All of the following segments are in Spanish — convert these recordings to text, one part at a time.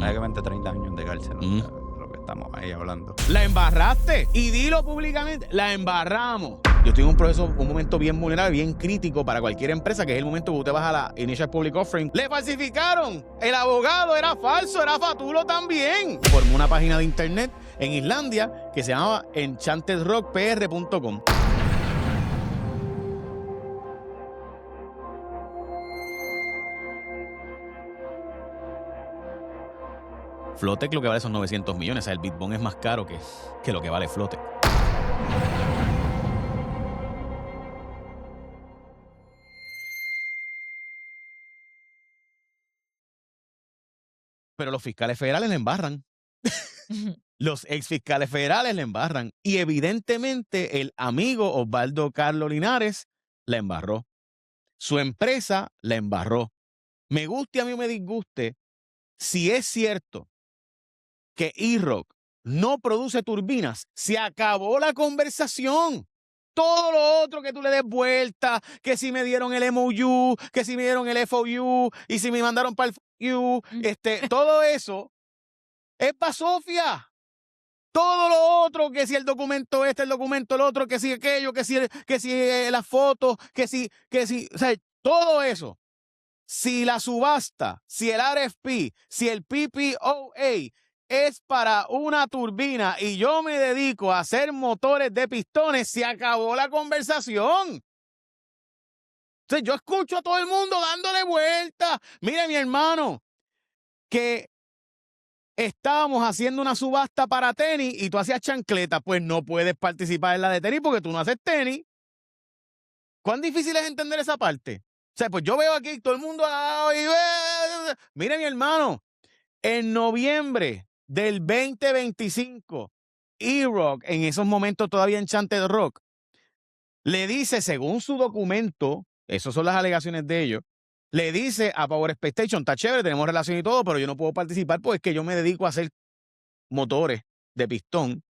Básicamente 30 años de cárcel, Mm. lo que estamos ahí hablando. La embarraste y dilo públicamente, la embarramos. Yo estoy en un proceso, un momento bien vulnerable, bien crítico para cualquier empresa, que es el momento que usted vas a la Initial Public Offering. ¡Le falsificaron! El abogado era falso, era fatulo también. Formó una página de internet en Islandia que se llamaba enchantedrockpr.com. Flotec lo que vale son 900 millones. O sea, el Bitbon es más caro que lo que vale Flotec. Pero los fiscales federales le embarran. Los ex fiscales federales le embarran. Y evidentemente el amigo Osvaldo Carlos Linares la embarró. Su empresa la embarró. Me guste a mí o me disguste, si es cierto que E-Rock no produce turbinas, se acabó la conversación. Todo lo otro que tú le des vuelta, que si me dieron el MOU, que si me dieron el FOU, y si me mandaron para el FOU, todo eso es basofia. Todo lo otro, que si el documento el documento el otro, que si aquello, que si las fotos, que si, o sea, todo eso. Si la subasta, si el RFP, si el PPOA es para una turbina y yo me dedico a hacer motores de pistones, se acabó la conversación. Entonces yo escucho a todo el mundo dándole vuelta. Mire, mi hermano, que estábamos haciendo una subasta para tenis y tú hacías chancleta, pues no puedes participar en la de tenis porque tú no haces tenis. ¿Cuán difícil es entender esa parte? O sea, pues yo veo aquí todo el mundo. Mire, mi hermano, en noviembre del 2025, E-Rock, en esos momentos todavía Enchanted Rock, le dice, según su documento, esas son las alegaciones de ellos, le dice a Power Expectation, está chévere, tenemos relación y todo, pero yo no puedo participar porque es que yo me dedico a hacer motores de pistón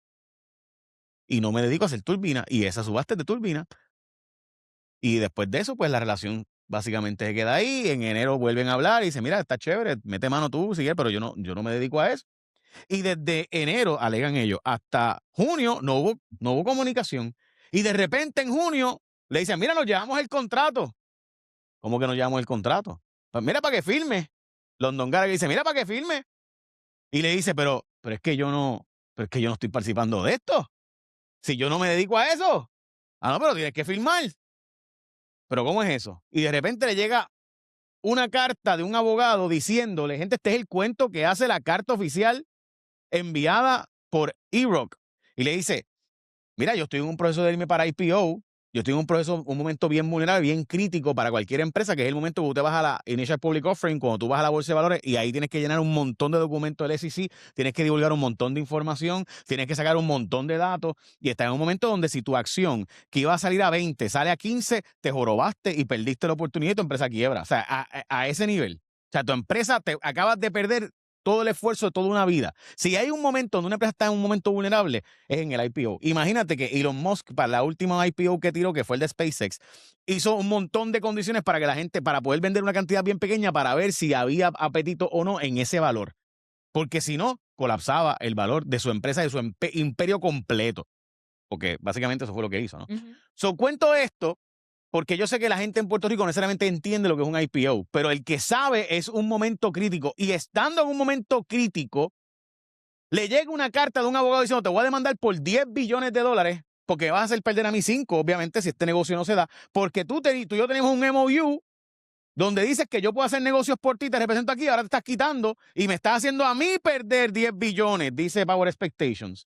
y no me dedico a hacer turbina, y esa subasta es de turbina. Y después de eso, pues la relación básicamente se queda ahí. En enero vuelven a hablar y dicen, mira, está chévere, mete mano tú, sigue, pero yo no me dedico a eso. Y desde enero, alegan ellos, hasta junio no hubo comunicación. Y de repente en junio le dicen, mira, nos llevamos el contrato. ¿Cómo que nos llevamos el contrato? Pues mira, para que firme. London Gallagher dice, mira, para que firme. Y le dice, pero es que yo no estoy participando de esto. Si yo no me dedico a eso. Ah, no, pero tienes que firmar. ¿Pero cómo es eso? Y de repente le llega una carta de un abogado diciéndole, gente, este es el cuento que hace la carta oficial enviada por E-Rock. Y le dice, mira, yo estoy en un proceso de irme para IPO, yo estoy en un momento bien vulnerable, bien crítico para cualquier empresa, que es el momento que usted vas a la Initial Public Offering, cuando tú vas a la Bolsa de Valores, y ahí tienes que llenar un montón de documentos del SEC, tienes que divulgar un montón de información, tienes que sacar un montón de datos, y estás en un momento donde si tu acción, que iba a salir a 20, sale a 15, te jorobaste y perdiste la oportunidad y tu empresa quiebra. O sea, a ese nivel. O sea, tu empresa te acabas de perder todo el esfuerzo de toda una vida. Si hay un momento donde una empresa está en un momento vulnerable, es en el IPO. Imagínate que Elon Musk, para la última IPO que tiró, que fue el de SpaceX, hizo un montón de condiciones para que la gente, para poder vender una cantidad bien pequeña, para ver si había apetito o no en ese valor. Porque si no, colapsaba el valor de su empresa, de su imperio completo. Porque básicamente eso fue lo que hizo, ¿no? So, cuento esto porque yo sé que la gente en Puerto Rico no necesariamente entiende lo que es un IPO, pero el que sabe es un momento crítico. Y estando en un momento crítico, le llega una carta de un abogado diciendo, te voy a demandar por 10 billones de dólares porque vas a hacer perder a mí 5, obviamente, si este negocio no se da, porque tú y yo tenemos un MOU donde dices que yo puedo hacer negocios por ti, te represento aquí, ahora te estás quitando y me estás haciendo a mí perder 10 billones, dice Power Expectations.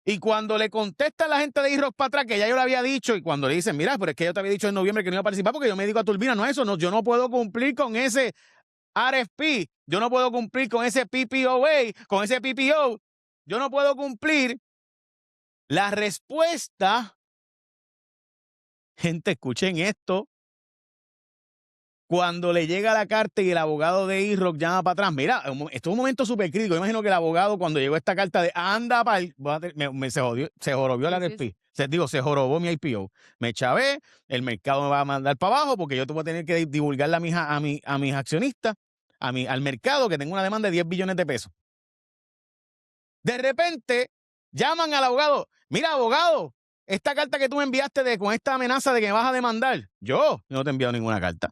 Y cuando le contesta a la gente de E-Rock para atrás, que ya yo le había dicho, y cuando le dicen, mira, pero es que yo te había dicho en noviembre que no iba a participar porque yo me dedico a turbina, no eso, no, yo no puedo cumplir con ese RFP, yo no puedo cumplir con ese PPOA, con ese PPO, yo no puedo cumplir. La respuesta, gente, escuchen esto, cuando le llega la carta y el abogado de E-Rock llama para atrás, mira, esto es un momento súper crítico. Yo imagino que el abogado, cuando llegó esta carta de anda para se jorobió la RFP. Se jorobó mi IPO. Me chavé, el mercado me va a mandar para abajo porque yo te voy a tener que divulgarla a mis accionistas. al mercado que tengo una demanda de 10 billones de pesos. De repente, llaman al abogado. Mira, abogado, esta carta que tú me enviaste con esta amenaza de que me vas a demandar. Yo no te he enviado ninguna carta.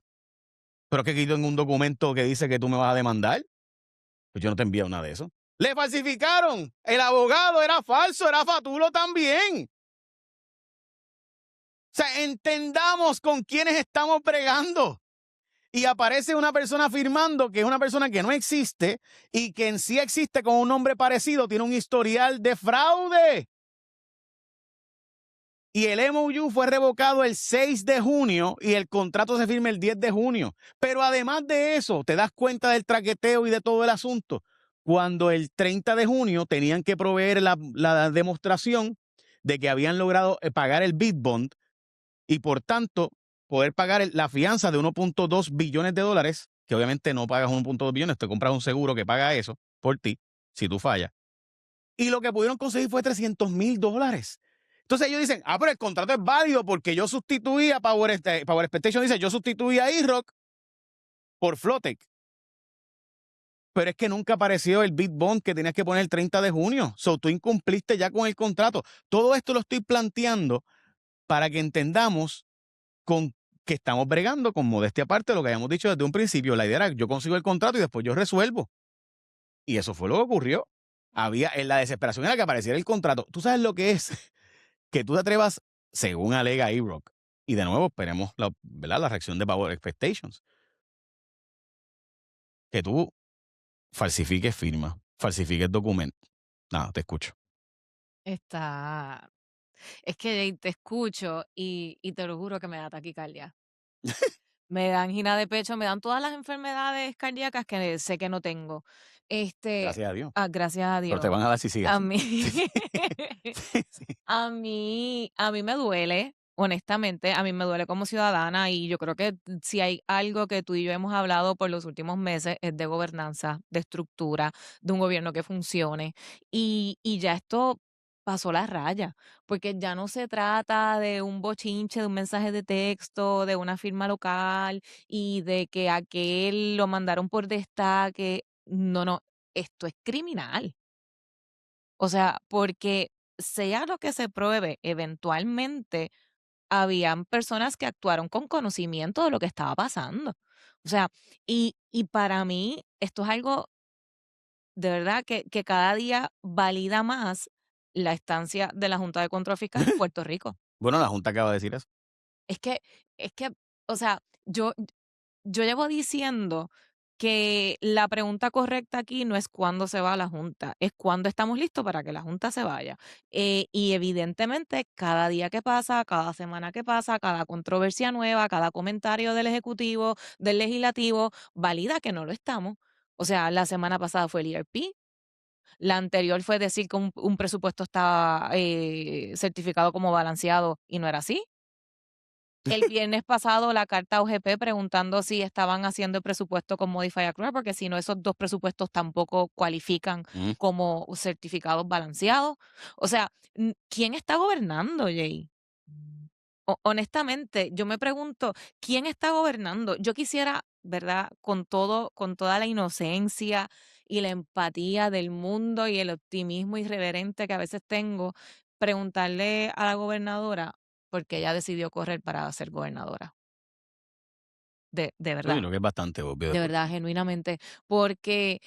Pero es que aquí tengo un documento que dice que tú me vas a demandar. Pues yo no te he enviado nada de eso. Le falsificaron. El abogado era falso, era fatulo también. O sea, entendamos con quiénes estamos bregando. Y aparece una persona afirmando que es una persona que no existe y que en sí existe con un nombre parecido, tiene un historial de fraude. Y el MOU fue revocado el 6 de junio y el contrato se firma el 10 de junio. Pero además de eso, te das cuenta del traqueteo y de todo el asunto. Cuando el 30 de junio tenían que proveer la demostración de que habían logrado pagar el bid bond y por tanto poder pagar la fianza de 1.2 billones de dólares, que obviamente no pagas 1.2 billones, te compras un seguro que paga eso por ti, si tú fallas. Y lo que pudieron conseguir fue $300,000. Entonces ellos dicen, pero el contrato es válido porque yo sustituí a Power Expectation, dice, yo sustituí a E-Rock por Flotec. Pero es que nunca apareció el bid bond que tenías que poner el 30 de junio. So, tú incumpliste ya con el contrato. Todo esto lo estoy planteando para que entendamos con que estamos bregando con modestia aparte lo que habíamos dicho desde un principio. La idea era yo consigo el contrato y después yo resuelvo. Y eso fue lo que ocurrió. Había en la desesperación era que apareciera el contrato. ¿Tú sabes lo que es? Que tú te atrevas, según alega E-Rock, y de nuevo esperemos ¿verdad? La reacción de Power Expectations, que tú falsifiques firma, falsifiques documentos. Nada, te escucho. Está es que te escucho y te lo juro que me da taquicardia. Me da angina de pecho, me dan todas las enfermedades cardíacas que sé que no tengo. Este, Gracias a Dios. gracias a Pero te Dios. van a dar si sigue A así. mí Sí, sí. a mí me duele, honestamente, a mí me duele como ciudadana y yo creo que si hay algo que tú y yo hemos hablado por los últimos meses es de gobernanza, de estructura, de un gobierno que funcione y ya esto pasó la raya, porque ya no se trata de un bochinche, de un mensaje de texto, de una firma local y de que aquel lo mandaron por destaque. No, no, esto es criminal. O sea, porque sea lo que se pruebe, eventualmente habían personas que actuaron con conocimiento de lo que estaba pasando. O sea, y para mí esto es algo de verdad que cada día valida más la estancia de la Junta de Control Fiscal en Puerto Rico. Bueno, la Junta acaba de decir eso. Es que, es que, o sea, yo llevo diciendo que la pregunta correcta aquí no es cuándo se va la Junta, es cuándo estamos listos para que la Junta se vaya. Y evidentemente, cada día que pasa, cada semana que pasa, cada controversia nueva, cada comentario del Ejecutivo, del Legislativo, valida que no lo estamos. O sea, la semana pasada fue el ERP, la anterior fue decir que un presupuesto estaba certificado como balanceado y no era así. El viernes pasado la carta a OGP preguntando si estaban haciendo el presupuesto con Modify Accrual, porque si no, esos 2 presupuestos tampoco cualifican Mm. como certificados balanceados. O sea, ¿quién está gobernando, Jay? Honestamente, yo me pregunto, ¿quién está gobernando? Yo quisiera, ¿verdad? Con toda la inocencia y la empatía del mundo y el optimismo irreverente que a veces tengo, preguntarle a la gobernadora por qué ella decidió correr para ser gobernadora. Yo creo que es bastante obvio de De por verdad, qué. genuinamente, porque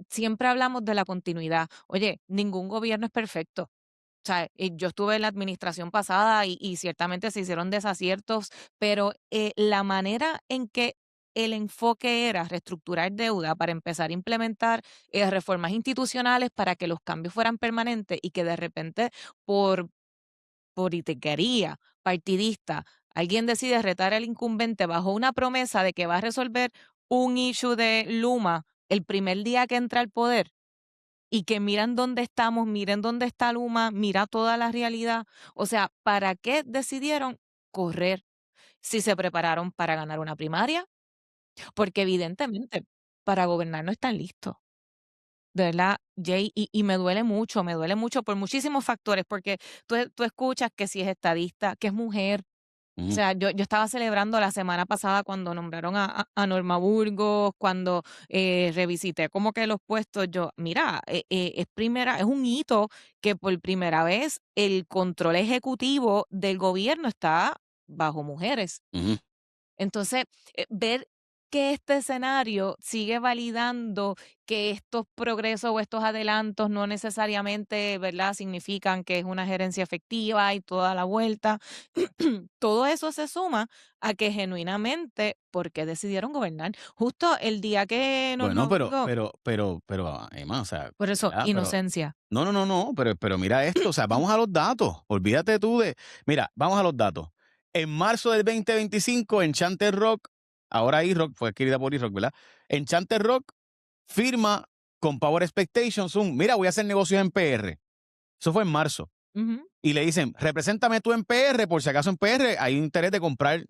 siempre hablamos de la continuidad. Oye, ningún gobierno es perfecto. O sea, yo estuve en la administración pasada y ciertamente se hicieron desaciertos, pero la manera en que el enfoque era reestructurar deuda para empezar a implementar reformas institucionales para que los cambios fueran permanentes y que de repente por politiquería partidista alguien decide retar al incumbente bajo una promesa de que va a resolver un issue de Luma el primer día que entra al poder y que miran dónde estamos, miren dónde está Luma, mira toda la realidad. O sea, ¿para qué decidieron correr si se prepararon para ganar una primaria? Porque evidentemente para gobernar no están listos. De verdad, Jay, y me duele mucho por muchísimos factores, porque tú escuchas que si es estadista, que es mujer, O Ujú. sea, yo estaba celebrando la semana pasada cuando nombraron a Norma Burgos, cuando revisité como que los puestos, yo, mira, es un hito que por primera vez el control ejecutivo del gobierno está bajo mujeres. Ujú. Entonces, ver que este escenario sigue validando que estos progresos o estos adelantos no necesariamente, ¿verdad?, significan que es una gerencia efectiva y toda la vuelta. Todo eso se suma a que genuinamente, ¿por qué decidieron gobernar? Justo el día que Bueno, Norma Burgos, Emma, o sea, por eso, ¿verdad? Pero inocencia. no, pero mira esto, o sea, vamos a los datos. Olvídate tú de, mira, vamos a los datos. En marzo del 2025, Enchanted Rock, ahora E-Rock, fue adquirida por E-Rock, ¿verdad? Enchanted Rock firma con Power Expectations mira, voy a hacer negocios en PR. Eso fue en marzo. Ujú, Y le dicen, represéntame tú en PR, por si acaso en PR hay interés de comprar,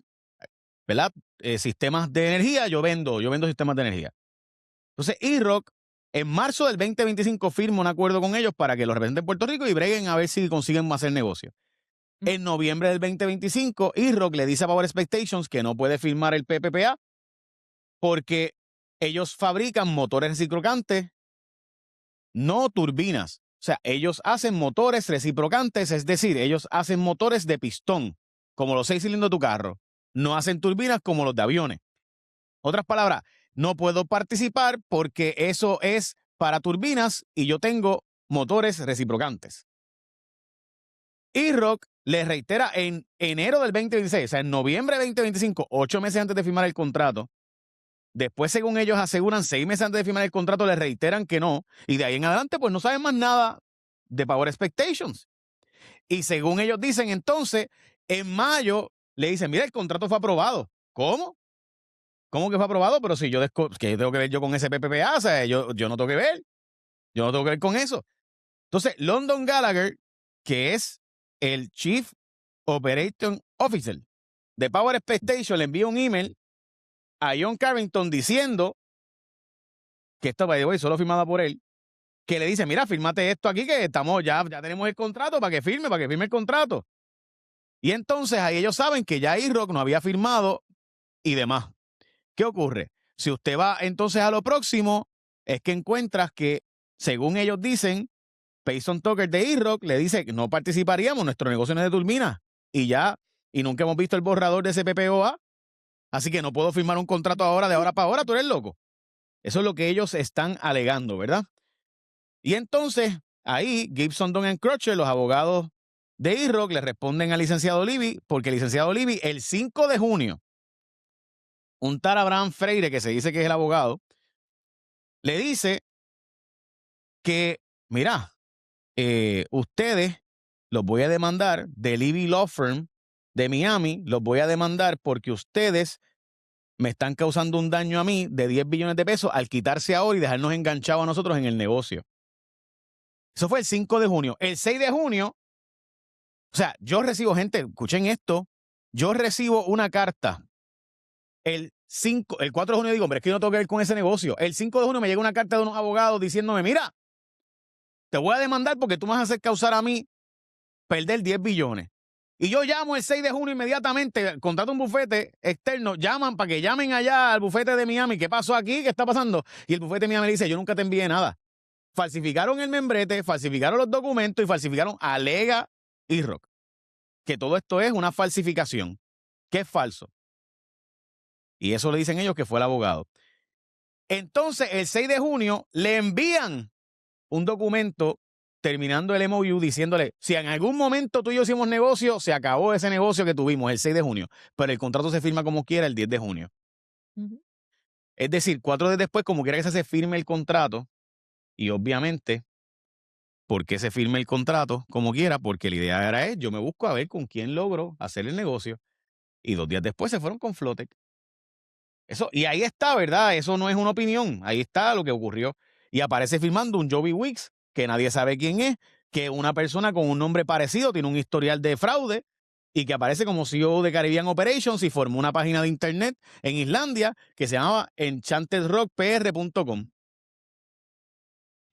¿verdad? Sistemas de energía, yo vendo sistemas de energía. Entonces, E-Rock, en marzo del 2025, firma un acuerdo con ellos para que los representen en Puerto Rico y breguen a ver si consiguen hacer negocio. mm, En noviembre del 2025, E-Rock le dice a Power Expectations que no puede firmar el PPA porque ellos fabrican motores reciprocantes, no turbinas. O sea, ellos hacen motores reciprocantes, es decir, ellos hacen motores de pistón, como los 6 cilindros de tu carro. No hacen turbinas como los de aviones. Otras palabras, no puedo participar porque eso es para turbinas y yo tengo motores reciprocantes. E-Rock le reitera en enero del 2026, o sea, en noviembre del 2025, 8 meses antes de firmar el contrato. Después, según ellos aseguran, 6 meses antes de firmar el contrato, le reiteran que no. Y de ahí en adelante, pues no saben más nada de Power Expectations. Y según ellos dicen, entonces, en mayo, le dicen, mira, el contrato fue aprobado. ¿Cómo? ¿Cómo que fue aprobado? Pero si yo que tengo que ver yo con ese PPA, o sea, yo no tengo que ver. Yo no tengo que ver con eso. Entonces, London Gallagher, que es el Chief Operating Officer de Power Expectation, le envía un email a John Carrington diciendo que esto, by the way, solo firmada por él, que le dice, mira, fírmate esto aquí, que estamos, ya tenemos el contrato para que firme el contrato. Y entonces ahí ellos saben que ya E-Rock no había firmado y demás. ¿Qué ocurre? Si usted va entonces a lo próximo, es que encuentras que, según ellos dicen, Payson Tucker de E-Rock le dice que no participaríamos, nuestro negocio no es de turbina. Y ya, y nunca hemos visto el borrador de ese PPOA, así que no puedo firmar un contrato ahora, de ahora para ahora, tú eres loco. Eso es lo que ellos están alegando, ¿verdad? Y entonces, ahí, Gibson, Dunn Crutcher, los abogados de E-Rock, le responden al licenciado Libby, porque el licenciado Libby, el 5 de junio, un tal Abraham Freire, que se dice que es el abogado, le dice que, mira, ustedes los voy a demandar de Libby Law Firm de Miami, los voy a demandar porque ustedes me están causando un daño a mí de 10 billones de pesos al quitarse ahora y dejarnos enganchados a nosotros en el negocio. Eso fue el 5 de junio. El 6 de junio, o sea, yo recibo, gente, escuchen esto, yo recibo una carta el 4 de junio, digo, hombre, es que yo no tengo que ver con ese negocio. El 5 de junio me llega una carta de unos abogados diciéndome, mira, te voy a demandar porque tú me vas a hacer causar a mí perder 10 billones. Y yo llamo el 6 de junio inmediatamente, contrato un bufete externo, llaman para que llamen allá al bufete de Miami, ¿qué pasó aquí? ¿Qué está pasando? Y el bufete de Miami dice, yo nunca te envié nada. Falsificaron el membrete, falsificaron los documentos y falsificaron, alega E-Rock, que todo esto es una falsificación, que es falso. Y eso le dicen ellos que fue el abogado. Entonces, el 6 de junio le envían un documento terminando el MOU diciéndole, si en algún momento tú y yo hicimos negocio, se acabó ese negocio que tuvimos el 6 de junio, pero el contrato se firma como quiera el 10 de junio. ujú. Es decir, 4 días después, como quiera que se firme el contrato, y obviamente, ¿por qué se firme el contrato como quiera? Porque la idea era yo me busco a ver con quién logro hacer el negocio, y 2 días después se fueron con Flotec. Eso, y ahí está, ¿verdad? Eso no es una opinión. Ahí está lo que ocurrió. Y aparece firmando un Joby Wicks, que nadie sabe quién es, que una persona con un nombre parecido tiene un historial de fraude y que aparece como CEO de Caribbean Operations y formó una página de internet en Islandia que se llamaba enchantedrockpr.com.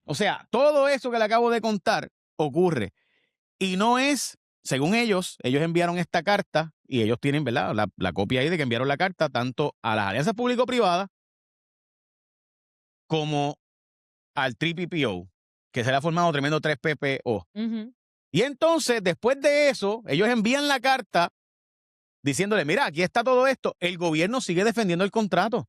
O sea, todo eso que le acabo de contar ocurre. Y no es, o según ellos enviaron esta carta y ellos tienen, ¿verdad?, la copia ahí de que enviaron la carta tanto a las alianzas público-privadas como al TPPO, que se le ha formado tremendo 3PPO. Ujú. Y entonces, después de eso, ellos envían la carta diciéndole, mira, aquí está todo esto. El gobierno sigue defendiendo el contrato.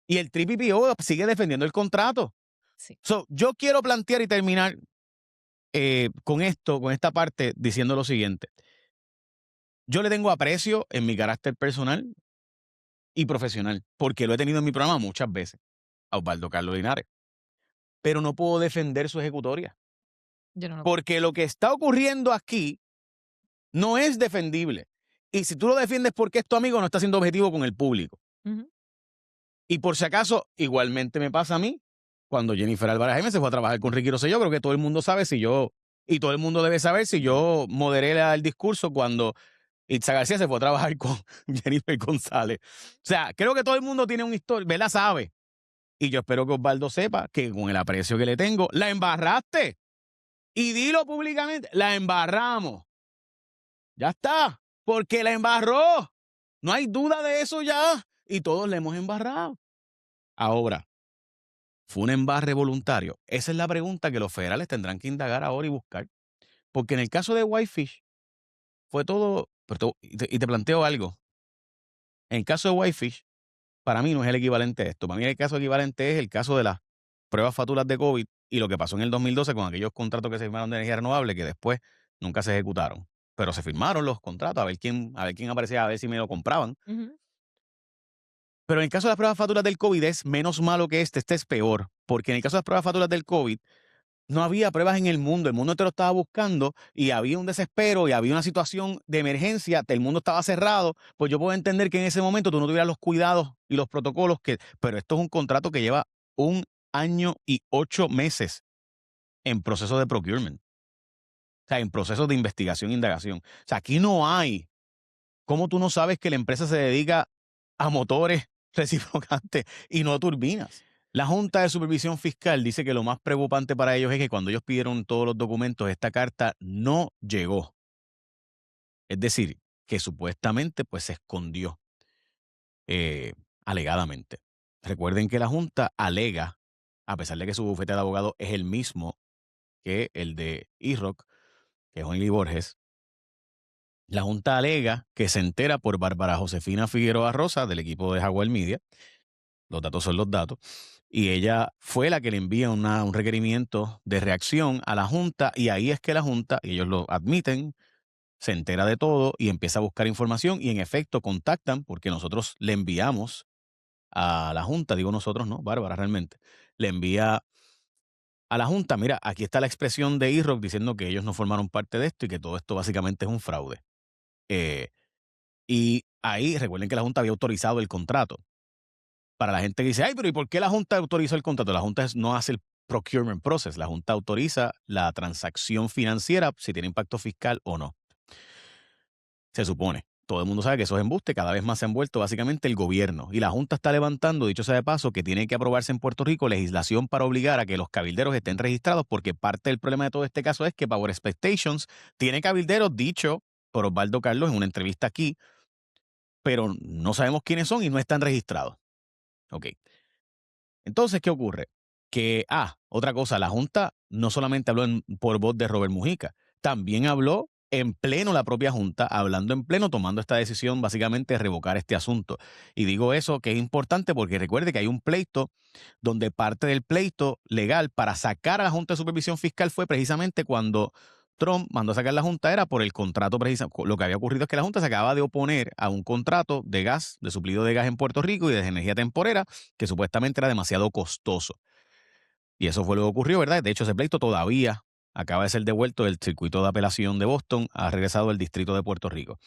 Y el TPPO sigue defendiendo el contrato. Sí. So, yo quiero plantear y terminar con esta parte, diciendo lo siguiente. Yo le tengo aprecio en mi carácter personal y profesional, porque lo he tenido en mi programa muchas veces, a Osvaldo Carlos Linares. Pero no puedo defender su ejecutoria. Yo no lo Porque lo que está ocurriendo aquí no es defendible. Y si tú lo defiendes porque es tu amigo, no está siendo objetivo con el público. Ujú. Y por si acaso, igualmente me pasa a mí, cuando Jennifer Álvarez Jaime se fue a trabajar con Ricky Rosselló, creo que todo el mundo sabe y todo el mundo debe saber si yo moderé el discurso cuando Itza García se fue a trabajar con Jennifer González. O sea, creo que todo el mundo tiene una historia, ¿verdad? Sabe. Y yo espero que Osvaldo sepa que con el aprecio que le tengo, la embarraste. Y dilo públicamente, la embarramos. Ya está, porque la embarró. No hay duda de eso ya. Y todos le hemos embarrado. Ahora, ¿fue un embarre voluntario? Esa es la pregunta que los federales tendrán que indagar ahora y buscar. Porque en el caso de Whitefish, fue todo. Y te planteo algo. En el caso de Whitefish, para mí no es el equivalente a esto. Para mí el caso equivalente es el caso de las pruebas fatulas de COVID y lo que pasó en el 2012 con aquellos contratos que se firmaron de energía renovable que después nunca se ejecutaron. Pero se firmaron los contratos a ver quién aparecía, a ver si me lo compraban. Ujú. Pero en el caso de las pruebas fatulas del COVID es menos malo que este es peor. Porque en el caso de las pruebas fatulas del COVID no había pruebas en el mundo entero estaba buscando y había un desespero y había una situación de emergencia, el mundo estaba cerrado, pues yo puedo entender que en ese momento tú no tuvieras los cuidados y los protocolos pero esto es un contrato que lleva 1 año y 8 meses en proceso de procurement. O sea, en proceso de investigación e indagación. O sea, aquí no hay. ¿Cómo tú no sabes que la empresa se dedica a motores reciprocantes y no a turbinas? La Junta de Supervisión Fiscal dice que lo más preocupante para ellos es que cuando ellos pidieron todos los documentos, esta carta no llegó. Es decir, que supuestamente pues se escondió alegadamente. Recuerden que la Junta alega, a pesar de que su bufete de abogados es el mismo que el de IROC, que es Only Borges, la Junta alega que se entera por Bárbara Josefina Figueroa Rosa del equipo de Jaguar Media. Los datos son los datos. Y ella fue la que le envía un requerimiento de reacción a la Junta y ahí es que la Junta, y ellos lo admiten, se entera de todo y empieza a buscar información y en efecto contactan porque nosotros le enviamos a la Junta, digo nosotros, no, Bárbara realmente, le envía a la Junta, mira, aquí está la expresión de IROC diciendo que ellos no formaron parte de esto y que todo esto básicamente es un fraude. Y ahí recuerden que la Junta había autorizado el contrato. Para la gente que dice, ay, pero ¿y por qué la Junta autorizó el contrato? La Junta no hace el procurement process. La Junta autoriza la transacción financiera si tiene impacto fiscal o no. Se supone. Todo el mundo sabe que eso es embuste. Cada vez más se ha envuelto básicamente el gobierno. Y la Junta está levantando, dicho sea de paso, que tiene que aprobarse en Puerto Rico legislación para obligar a que los cabilderos estén registrados porque parte del problema de todo este caso es que Power Expectations tiene cabilderos, dicho por Osvaldo Carlos en una entrevista aquí, pero no sabemos quiénes son y no están registrados. Ok. Entonces, ¿qué ocurre? Que, otra cosa, la Junta no solamente habló por voz de Robert Mujica, también habló en pleno la propia Junta, hablando en pleno, tomando esta decisión básicamente de revocar este asunto. Y digo eso que es importante porque recuerde que hay un pleito donde parte del pleito legal para sacar a la Junta de Supervisión Fiscal fue precisamente cuando Trump mandó a sacar la Junta, era por el contrato precisamente. Lo que había ocurrido es que la Junta se acaba de oponer a un contrato de gas, de suplido de gas en Puerto Rico y de energía temporera, que supuestamente era demasiado costoso. Y eso fue lo que ocurrió, ¿verdad? De hecho, ese pleito todavía acaba de ser devuelto del circuito de apelación de Boston, ha regresado al distrito de Puerto Rico.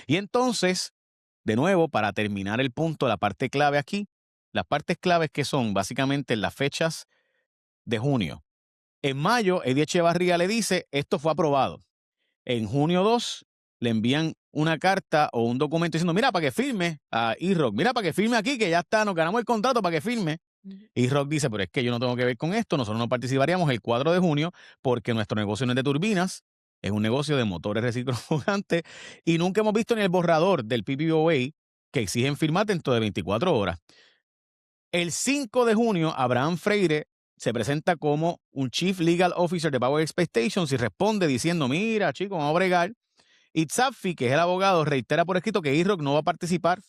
Y entonces, de nuevo, para terminar el punto, la parte clave aquí, las partes claves que son básicamente las fechas de junio. En mayo, Eddie Echevarría le dice, esto fue aprobado. En junio 2, le envían una carta o un documento diciendo, mira, para que firme a IROC, mira, para que firme aquí, que ya está, nos ganamos el contrato para que firme. IROC dice, pero es que yo no tengo que ver con esto, nosotros no participaríamos el 4 de junio porque nuestro negocio no es de turbinas, Es un negocio de motores reciclogantes y nunca hemos visto ni el borrador del PPOA que exigen firmar dentro de 24 horas. El 5 de junio, Abraham Freire se presenta como un Chief Legal Officer de Power Expectations y responde diciendo, mira, chicos, vamos a bregar. Y Tzapfi, que es el abogado, reitera por escrito que IROC no va a participar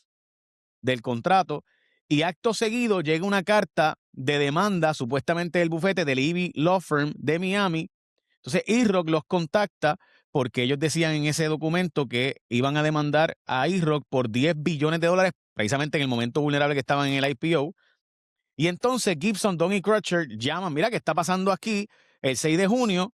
del contrato y acto seguido llega una carta de demanda supuestamente del bufete del Levy Law Firm de Miami. Entonces IROC los contacta porque ellos decían en ese documento que iban a demandar a IROC por $10 billones precisamente en el momento vulnerable que estaban en el IPO. Y entonces Gibson, Dunn y Crutcher llaman, mira, ¿qué está pasando aquí? El 6 de junio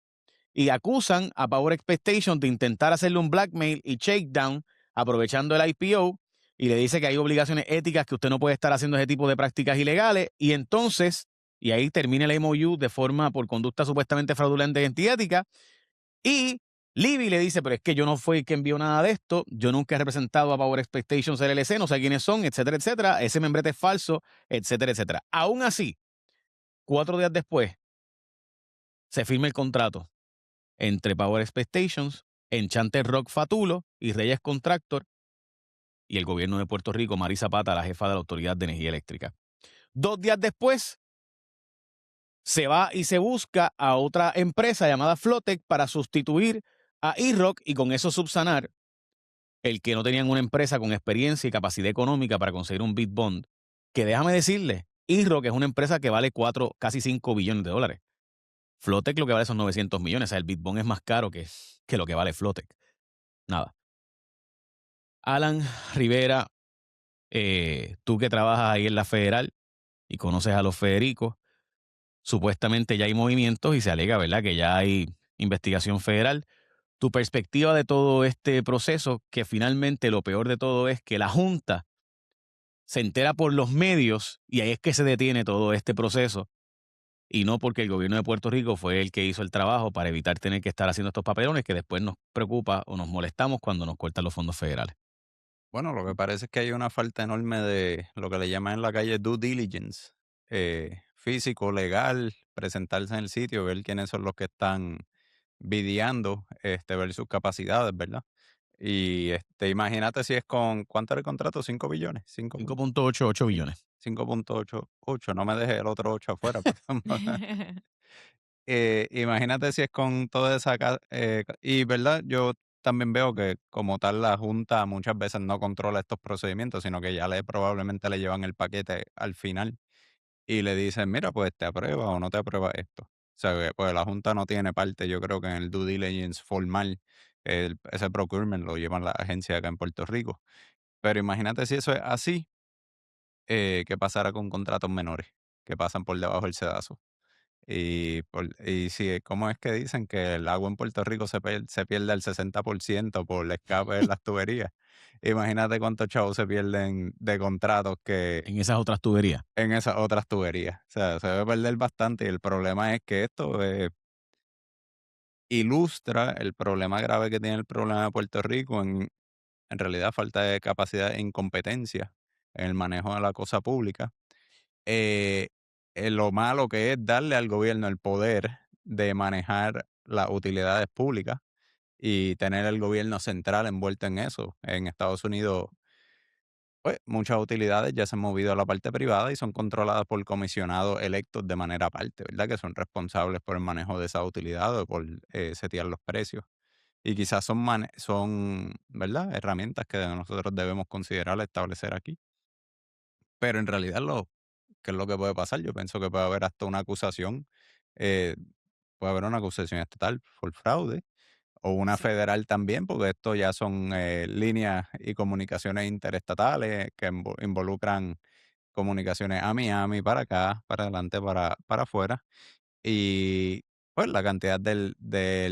y acusan a Power Expectations de intentar hacerle un blackmail y shakedown aprovechando el IPO y le dice que hay obligaciones éticas, que usted no puede estar haciendo ese tipo de prácticas ilegales y entonces, y ahí termina el MOU de forma por conducta supuestamente fraudulenta y antiética y Levy le dice, pero es que yo no fui el que envió nada de esto, yo nunca he representado a Power Expectations LLC, no sé quiénes son, etcétera, etcétera, ese membrete es falso, etcétera, etcétera. Aún así, 4 días después, se firma el contrato entre Power Expectations, Enchanted Rock Fatulo y Reyes Contractor y el gobierno de Puerto Rico, Mari Zapata, la jefa de la Autoridad de Energía Eléctrica. 2 días después, se va y se busca a otra empresa llamada Flotec para sustituir a IROC y con eso subsanar el que no tenían una empresa con experiencia y capacidad económica para conseguir un bid bond, que déjame decirle, IROC es una empresa que vale 4, casi 5 billones de dólares. Flotec lo que vale son 900 millones, o sea, el bid bond es más caro que lo que vale Flotec. Nada. Alan Rivera, tú que trabajas ahí en la Federal y conoces a los Federicos, supuestamente ya hay movimientos y se alega, ¿verdad?, que ya hay investigación federal. Tu perspectiva de todo este proceso, que finalmente lo peor de todo es que la Junta se entera por los medios y ahí es que se detiene todo este proceso y no porque el gobierno de Puerto Rico fue el que hizo el trabajo para evitar tener que estar haciendo estos papelones que después nos preocupa o nos molestamos cuando nos cortan los fondos federales. Bueno, lo que parece es que hay una falta enorme de lo que le llaman en la calle due diligence, físico, legal, presentarse en el sitio, ver quiénes son los que están bideando, ver sus capacidades, ¿verdad? Y imagínate si es con, ¿cuánto era el contrato? 5 billones, 5.88 billones. 5.88, no me deje el otro 8 afuera, por favor. Imagínate si es con toda esa... y, ¿verdad? Yo también veo que como tal la Junta muchas veces no controla estos procedimientos, sino que ya probablemente le llevan el paquete al final y le dicen, mira, pues te aprueba o no te aprueba esto. O sea, que, pues la Junta no tiene parte, yo creo que en el due diligence formal, ese procurement lo llevan la agencia acá en Puerto Rico. Pero imagínate si eso es así, ¿qué pasará con contratos menores que pasan por debajo del sedazo? Y sí, ¿cómo es que dicen que el agua en Puerto Rico se pierde al 60% por el escape de las tuberías? Imagínate cuántos chavos se pierden de contratos que En esas otras tuberías. en esas otras tuberías. O sea, se debe perder bastante y el problema es que esto ilustra el problema grave que tiene el problema de Puerto Rico en realidad falta de capacidad e incompetencia en el manejo de la cosa pública. eh, lo malo que es darle al gobierno el poder de manejar las utilidades públicas y tener el gobierno central envuelto en eso. En Estados Unidos, pues muchas utilidades ya se han movido a la parte privada y son controladas por comisionados electos de manera aparte, ¿verdad? Que son responsables por el manejo de esas utilidades o por setear los precios. Y quizás son, ¿verdad? Herramientas que nosotros debemos considerar establecer aquí. Pero en realidad ¿qué es lo que puede pasar? Yo pienso que puede haber hasta una acusación, eh, puede haber una acusación estatal por fraude o una Sí. federal también, porque esto ya son líneas y comunicaciones interestatales que involucran comunicaciones a Miami, para acá, para adelante, para afuera. Y pues la cantidad del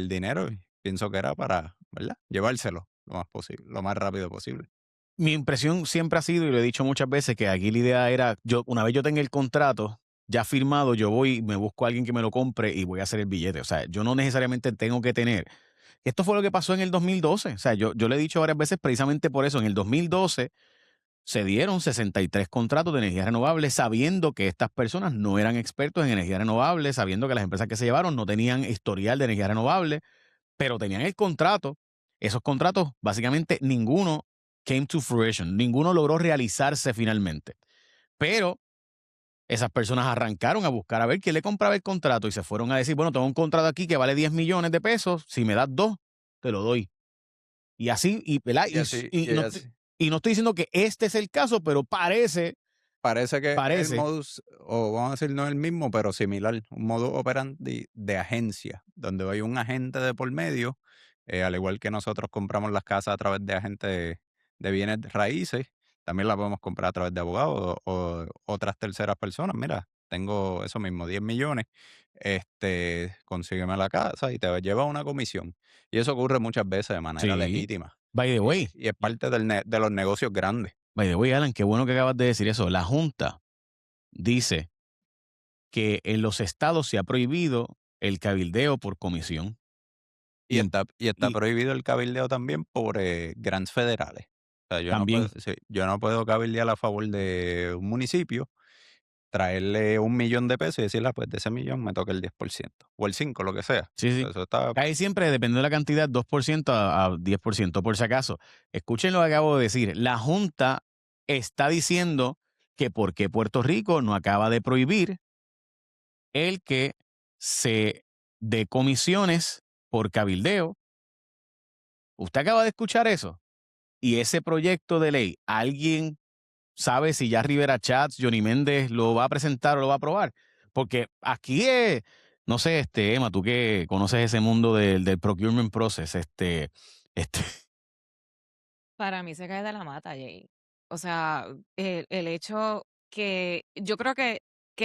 dinero, pienso que era para, ¿verdad? Llevárselo lo más posible, lo más rápido posible. Mi impresión siempre ha sido, y lo he dicho muchas veces, que aquí la idea era, una vez yo tenga el contrato ya firmado, yo voy, me busco a alguien que me lo compre y voy a hacer el billete. O sea, yo no necesariamente tengo que tener. Esto fue lo que pasó en el 2012. O sea, yo le he dicho varias veces precisamente por eso. En el 2012 se dieron 63 contratos de energía renovable sabiendo que estas personas no eran expertos en energía renovable, sabiendo que las empresas que se llevaron no tenían historial de energía renovable. pero tenían el contrato. Esos contratos, básicamente, ninguno came to fruition. Ninguno logró realizarse finalmente. Pero esas personas arrancaron a buscar a ver quién le compraba el contrato y se fueron a decir, bueno, tengo un contrato aquí que vale 10 millones de pesos. Si me das 2, te lo doy. Y así, ¿verdad? Y así, Y y no, así. y no estoy diciendo que este es el caso, pero parece, Parece que el parece. modus, o vamos a decir, no el mismo, pero similar, un modus operandi de agencia, donde hay un agente de por medio, al igual que nosotros compramos las casas a través de agentes de bienes raíces, también las podemos comprar a través de abogados o otras terceras personas. Mira, tengo eso mismo, 10 millones, consígueme la casa y te lleva una comisión. Y eso ocurre muchas veces de manera Sí. legítima. By the way, Y es parte de los negocios grandes. Alan, qué bueno que acabas de decir eso. La Junta dice que en los estados se ha prohibido el cabildeo por comisión. Y Y, en- está y prohibido el cabildeo también por, grants federales. O sea, también, yo no puedo cabildear a favor de un municipio, traerle 1 millón de pesos y decirle: "Ah, pues de ese millón me toca el 10% o el 5 lo que sea". sí, sí. Eso está Cae siempre, dependiendo de la cantidad, 2% a 10%. Por si acaso, escuchen lo que acabo de decir. La Junta está diciendo que porque Puerto Rico no acaba de prohibir el que se dé comisiones por cabildeo. Usted acaba de escuchar eso. Y ese proyecto de ley, ¿alguien sabe si ya Rivera Chats, Johnny Méndez lo va a presentar o lo va a aprobar? Porque aquí es, no sé, Emma, tú que conoces ese mundo del procurement process, este, Para mí se cae de la mata, Jay. O sea, el hecho que yo creo que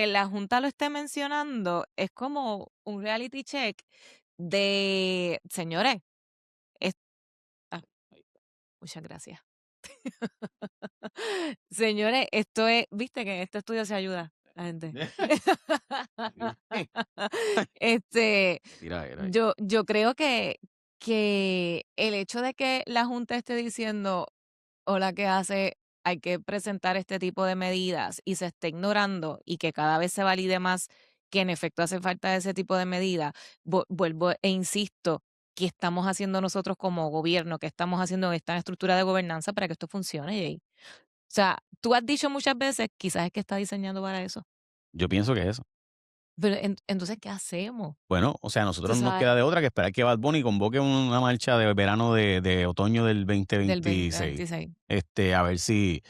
la Junta lo esté mencionando es como un reality check de, señores, es- ah, muchas gracias. Señores, esto es, viste que en este estudio se ayuda la gente. Este, Mira, yo creo que el hecho de que la Junta esté diciendo o la que hace, hay que presentar este tipo de medidas y se esté ignorando y que cada vez se valide más que en efecto hace falta ese tipo de medidas, vuelvo e insisto, ¿qué estamos haciendo nosotros como gobierno? ¿Qué estamos haciendo en esta estructura de gobernanza para que esto funcione, Jay? O sea, tú has dicho muchas veces, quizás es que está diseñando para eso, yo pienso que es eso. pero entonces, ¿qué hacemos? Bueno, o sea, a Tú nosotros no nos sabes, queda de otra que esperar que Bad Bunny convoque una marcha de verano de otoño del del 2026. 2026. A ver si.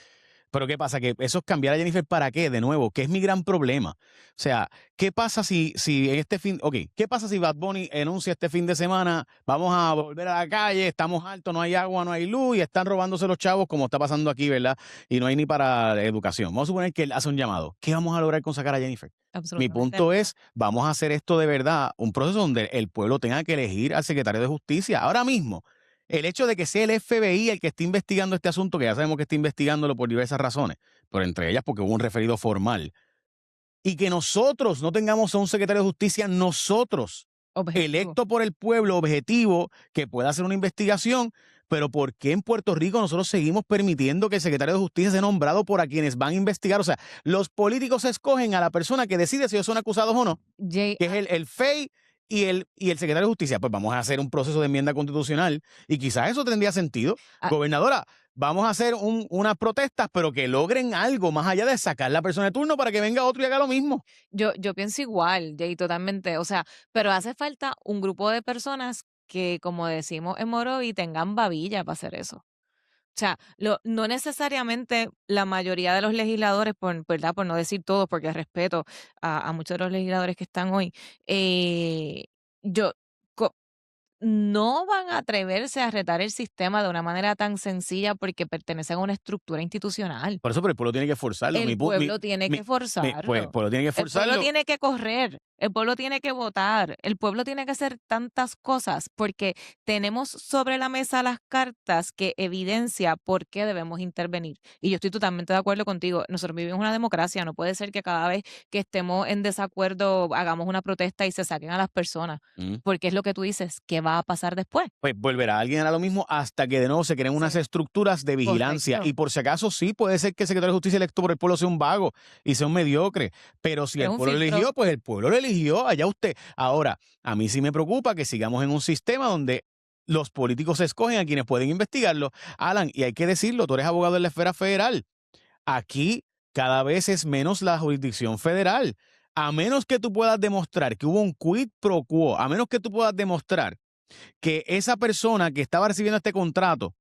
Pero ¿qué pasa? Que eso es cambiar a Jennifer ¿para qué? De nuevo, ¿qué es mi gran problema? O sea, ¿qué pasa si en este fin, ok, qué pasa si Bad Bunny anuncia este fin de semana, vamos a volver a la calle, estamos altos, no hay agua, no hay luz y están robándose los chavos como está pasando aquí, ¿verdad? Y no hay ni para educación. Vamos a suponer que él hace un llamado. ¿Qué vamos a lograr con sacar a Jennifer? Mi Absolutamente punto nada. es, vamos a hacer esto de verdad, un proceso donde el pueblo tenga que elegir al secretario de Justicia. Ahora mismo, el hecho de que sea el FBI el que esté investigando este asunto, que ya sabemos que está investigándolo por diversas razones, pero entre ellas porque hubo un referido formal, y que nosotros no tengamos a un secretario de Justicia, nosotros, Objetivo. electo por el pueblo, objetivo, que pueda hacer una investigación, pero ¿por qué en Puerto Rico nosotros seguimos permitiendo que el secretario de Justicia sea nombrado por a quienes van a investigar? O sea, los políticos escogen a la persona que decide si ellos son acusados o no, Jay, que es el FEI y el secretario de Justicia. Pues vamos a hacer un proceso de enmienda constitucional y quizás eso tendría sentido. ah, Gobernadora, vamos a hacer unas protestas, pero que logren algo más allá de sacar la persona de turno para que venga otro y haga lo mismo. yo pienso igual, Jay, totalmente. O sea, pero hace falta un grupo de personas que, como decimos en Morovi, tengan babilla para hacer eso. O sea, no necesariamente la mayoría de los legisladores, por, ¿verdad? Por no decir todos, porque respeto a muchos de los legisladores que están hoy, eh, yo, co- no van a atreverse a retar el sistema de una manera tan sencilla porque pertenecen a una estructura institucional. Por eso, pero el pueblo tiene que forzarlo. El pueblo tiene que Pues el forzarlo. pueblo tiene que El pueblo forzarlo. tiene que correr, el pueblo tiene que votar, el pueblo tiene que hacer tantas cosas porque tenemos sobre la mesa las cartas que evidencia por qué debemos intervenir. Y yo estoy totalmente de acuerdo contigo. Nosotros vivimos una democracia, no puede ser que cada vez que estemos en desacuerdo hagamos una protesta y se saquen a las personas, Mm. porque es lo que tú dices, ¿qué va va a pasar después. Pues volverá alguien a lo mismo hasta que de nuevo se creen unas estructuras de vigilancia. Correcto. Y por si acaso sí, puede ser que el secretario de Justicia electo por el pueblo sea un vago y sea un mediocre. Pero si Es el un pueblo lo filtro. eligió, pues el pueblo lo eligió, allá usted. Ahora, a mí sí me preocupa que sigamos en un sistema donde los políticos escogen a quienes pueden investigarlo. Alan, y hay que decirlo, tú eres abogado en la esfera federal. Aquí cada vez es menos la jurisdicción federal. A menos que tú puedas demostrar que hubo un quid pro quo, a menos que tú puedas demostrar que esa persona que estaba recibiendo este contrato,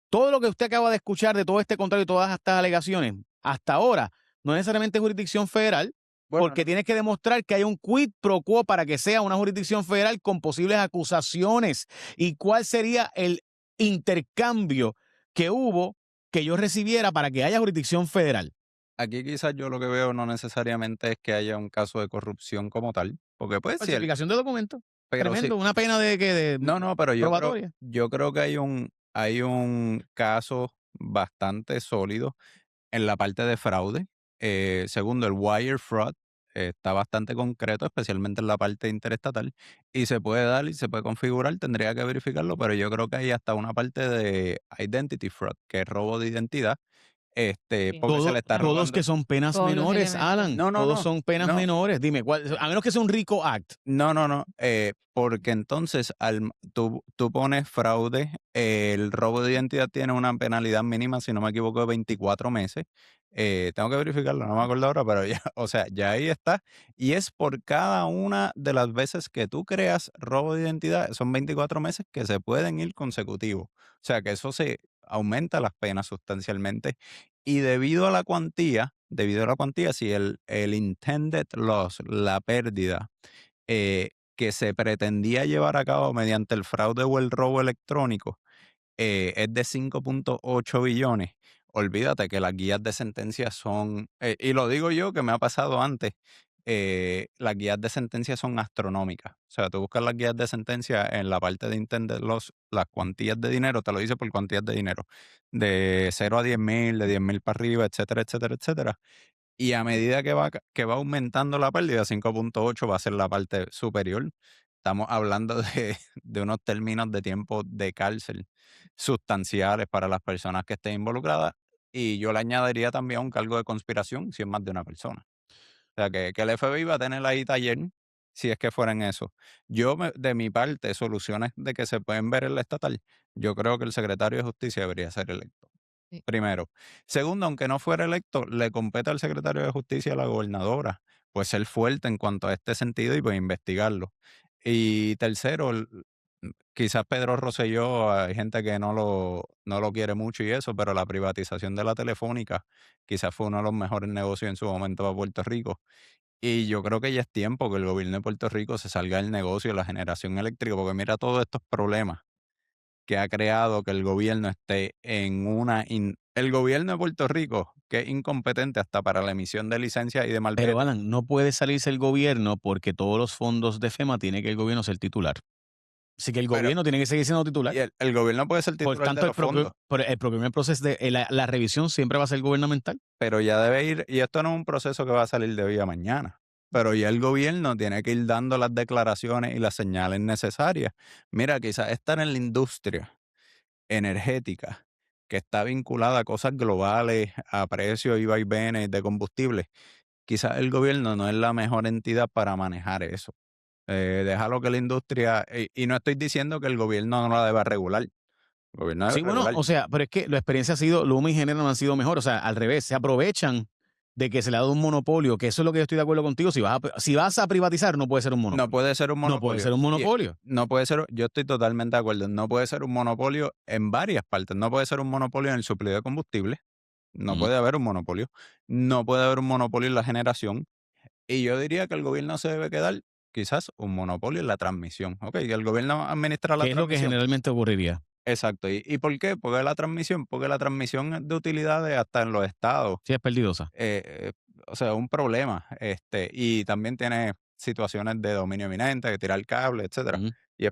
todo lo que usted acaba de escuchar de todo este contrato y todas estas alegaciones, hasta ahora, no es necesariamente jurisdicción federal, Bueno, porque tienes que demostrar que hay un quid pro quo para que sea una jurisdicción federal con posibles acusaciones. ¿Y cuál sería el intercambio que hubo que yo recibiera para que haya jurisdicción federal? aquí quizás yo lo que veo no necesariamente es que haya un caso de corrupción como tal, porque pues si el, Falsificación de documentos. pero sí, Tremendo, una pena de no, pero probatoria. yo creo que hay un caso bastante sólido en la parte de fraude. Segundo, el wire fraud está bastante concreto, especialmente en la parte interestatal, y se puede dar y se puede configurar, tendría que verificarlo, pero yo creo que hay hasta una parte de identity fraud, que es robo de identidad, Sí. porque se le está Todos robando. que son penas Todos los menores, elementos. Alan. No, Todos son penas no, menores. Dime, a menos que sea un RICO Act. no, porque entonces tú pones fraude, el robo de identidad tiene una penalidad mínima, si no me equivoco, de 24 meses. Tengo que verificarlo, no me acuerdo ahora, pero ya, o sea, ya ahí está. Y es por cada una de las veces que tú creas robo de identidad, son 24 meses que se pueden ir consecutivos. O sea, que eso se aumenta las penas sustancialmente. Y debido a la cuantía, si el intended loss, la pérdida, que se pretendía llevar a cabo mediante el fraude o el robo electrónico, es de 5.8 billones. Olvídate que las guías de sentencia son, y lo digo yo que me ha pasado antes, las guías de sentencia son astronómicas. O sea, tú buscas las guías de sentencia en la parte de intended loss, las cuantías de dinero, te lo dice por cuantías de dinero, de 0 a 10,000, de 10,000 para arriba, etcétera, etcétera, etcétera. Y a medida que va aumentando la pérdida, 5.8 va a ser la parte superior. Estamos hablando de, de unos términos de tiempo de cárcel sustanciales para las personas que estén involucradas. Y yo le añadiría también un cargo de conspiración si es más de una persona. O sea, que el FBI va a tener ahí taller si es que fueran eso. De mi parte, soluciones de que se pueden ver en la estatal, yo creo que el secretario de Justicia debería ser electo. Sí. Primero. Segundo, aunque no fuera electo, le compete al secretario de Justicia a la gobernadora, pues ser fuerte en cuanto a este sentido y pues investigarlo. Y tercero, quizás Pedro Rosselló, hay gente que no lo quiere mucho y eso, pero la privatización de la telefónica quizás fue uno de los mejores negocios en su momento para Puerto Rico. Y yo creo que ya es tiempo que el gobierno de Puerto Rico se salga del negocio de la generación eléctrica, porque mira todos estos problemas que ha creado que el gobierno esté en el gobierno de Puerto Rico, que es incompetente hasta para la emisión de licencias y de Pero, malvete. Alan, no puede salirse el gobierno porque todos los fondos de FEMA tiene que el gobierno ser titular. Así que el Pero gobierno tiene que seguir siendo titular. y el gobierno puede ser Por titular de tanto, los fondos, el procurement process la revisión siempre va a ser gubernamental. pero ya debe ir, y esto no es un proceso que va a salir de hoy a mañana, pero ya el gobierno tiene que ir dando las declaraciones y las señales necesarias. Mira, quizás estar en la industria energética, que está vinculada a cosas globales, a precios y vaivenes de combustible, quizás el gobierno no es la mejor entidad para manejar eso. Déjalo que la industria, y no estoy diciendo que el gobierno no la deba regular. El gobierno debe Sí, bueno, regular. o sea, pero es que la experiencia ha sido, Luma y Género no han sido mejor. O sea, al revés, se aprovechan de que se le ha dado un monopolio, que eso es lo que yo estoy de acuerdo contigo. Si vas a privatizar, no puede ser un No monopolio. puede ser un No puede monopolio. ser un monopolio. No puede ser, yo estoy totalmente de acuerdo. No puede ser un monopolio en varias partes. No puede ser un monopolio en el suplido de combustible. No Ujú. puede haber un monopolio. No puede haber un monopolio en la generación. Y yo diría que el gobierno se debe quedar quizás un monopolio en la transmisión. Ok, que el gobierno administra la ¿Qué es lo que transmisión. generalmente ocurriría? Exacto. ¿Y por qué? Porque la transmisión es de utilidades hasta en los estados. Sí, es perdidosa. O sea, un problema. Y también tiene situaciones de dominio eminente, de tirar cable, etcétera. Ujú. Y es